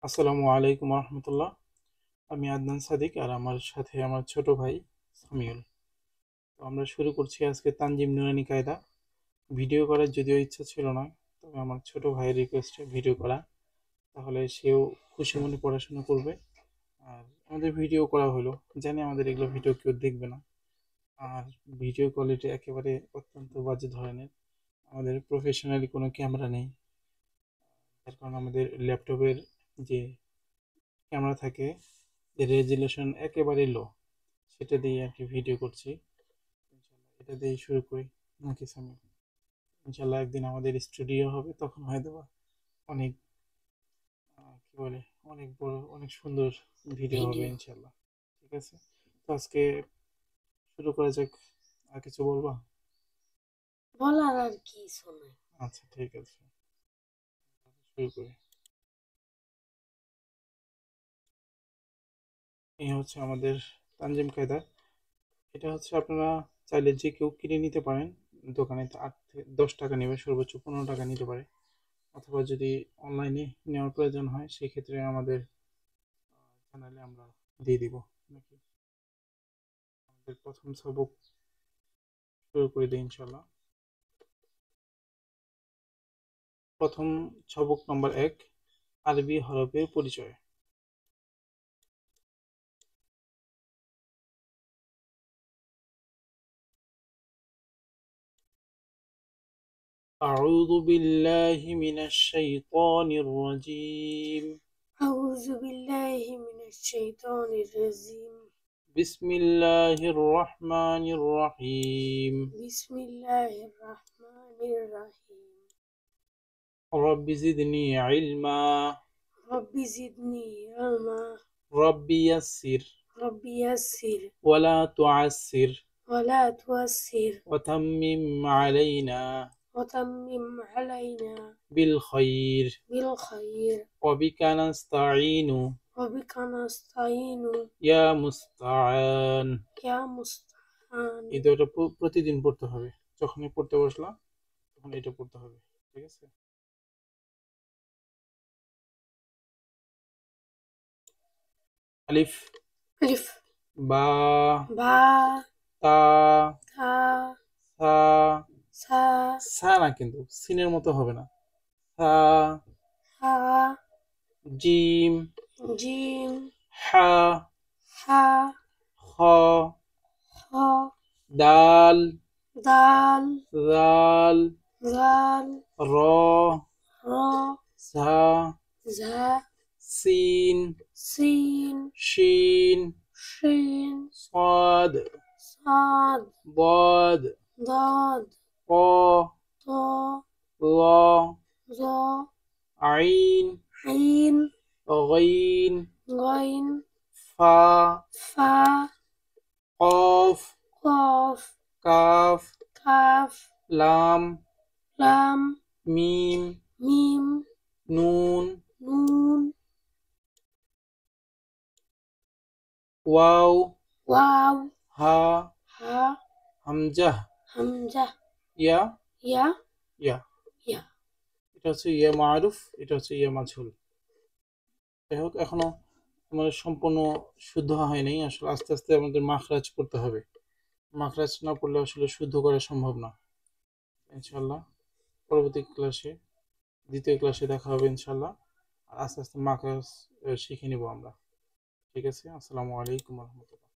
আসসালামু আলাইকুম রহমতুল্লাহ। আমি আদনান সাদিক আর আমার সাথে আমার ছোট ভাই সামিউল। তো আমরা শুরু করছি আজকে তানজিম নুরানি কায়দা। ভিডিও করার যদিও ইচ্ছা ছিল না, তবে আমার ছোট ভাইয়ের রিকোয়েস্টে ভিডিও করা, তাহলে সেও খুশি মনে পড়াশোনা করবে। আর আমাদের ভিডিও করা হলো, জানি আমাদের এগুলো ভিডিও কেউ দেখবে না। আর ভিডিও কোয়ালিটি একেবারে অত্যন্ত বাজে ধরনের। আমাদের প্রফেশনালি কোনো ক্যামেরা নেই, তার কারণ আমাদের ল্যাপটপের যে ক্যামেরা থাকে এর রেজুলেশন একেবারে লো, সেটা দিয়ে আর কি ভিডিও করছি। ইনশাল্লাহ এটা দিয়ে শুরু করি নাকি সামনে। ইনশাল্লাহ একদিন আমাদের স্টুডিও হবে, তখন হয়তো বা অনেক কি বলে, অনেক বড় অনেক সুন্দর ভিডিও হবে ভিডিও ইনশাল্লাহ। ঠিক আছে, তো আজকে শুরু করা যাক। আর কিছু বলবা? বলার আর কি শোনায়। আচ্ছা ঠিক আছে, শুরু করি। এই হচ্ছে আমাদের তানজিম কায়দা। এটা হচ্ছে আপনারা চাইলে যে কেউ কিনে নিতে পারেন। দোকানে তো 8 থেকে 10 টাকা নেবে, সর্বোচ্চ 15 টাকা নিতে পারে। অথবা যদি অনলাইনে নেওয়ার প্রয়োজন হয়, সেক্ষেত্রে আমাদের চ্যানেলে আমরা দিয়ে দিব নাকি। আমাদের প্রথম সবক শুরু করে দিই ইনশাল্লাহ। প্রথম সবক নম্বর 1, আরবি হরফের পরিচয়। أعوذ بالله من الشيطان الرجيم. أعوذ بالله من الشيطان الرجيم. بسم الله الرحمن الرحيم. بسم الله الرحمن الرحيم. رب زدني علما. رب زدني علما. رب يسر رب يسر ولا تعسر ولا تؤسر وتمم علينا وتمم علينا بالخير بالخير وبك نستعين وبك نستعين يا মুস্তাআন। يا مستعان. এই দুটো প্রতিদিন পড়তে হবে। যখনই পড়তে বসলাম তখন এটা পড়তে হবে। ঠিক আছে। আলিফ, ألف বা, با তা, تا সা। سا সা না, কিন্তু সিনের মতো হবে না। সা, ها জিম, جيم হা, حا খ, خا দাল, دال জাল, زال র, را ঝা, زا সিন, سين শিন, شين صاد، صاد ضاد، ضاد ق، طا ظ، ظا عين، عين غين، غين فا، فا قاف، قاف কাফ, كاف লাম, لام মিম, ميم নুন, نون ওয়াও, واو হা, ها হামজাহ, همزة ইয়া, يا ইয়া। يا. এটা হচ্ছে ইয়া মারুফ, এটা হচ্ছে ইয়া মাঝহুল। যাই হোক, এখনো আমাদের সম্পূর্ণ শুদ্ধ হয় নাই। আসলে আস্তে আস্তে আমাদের মাখরাজ করতে হবে। মাখরাজ না পড়লে আসলে শুদ্ধ করা সম্ভব না। ইনশাল্লাহ পরবর্তী ক্লাসে, দ্বিতীয় ক্লাসে দেখা হবে ইনশাল্লাহ। আর আস্তে আস্তে মাখরাজ শিখে নিব আমরা। ঠিক আছে, আসসালামু আলাইকুম রহমতুল্লাহ।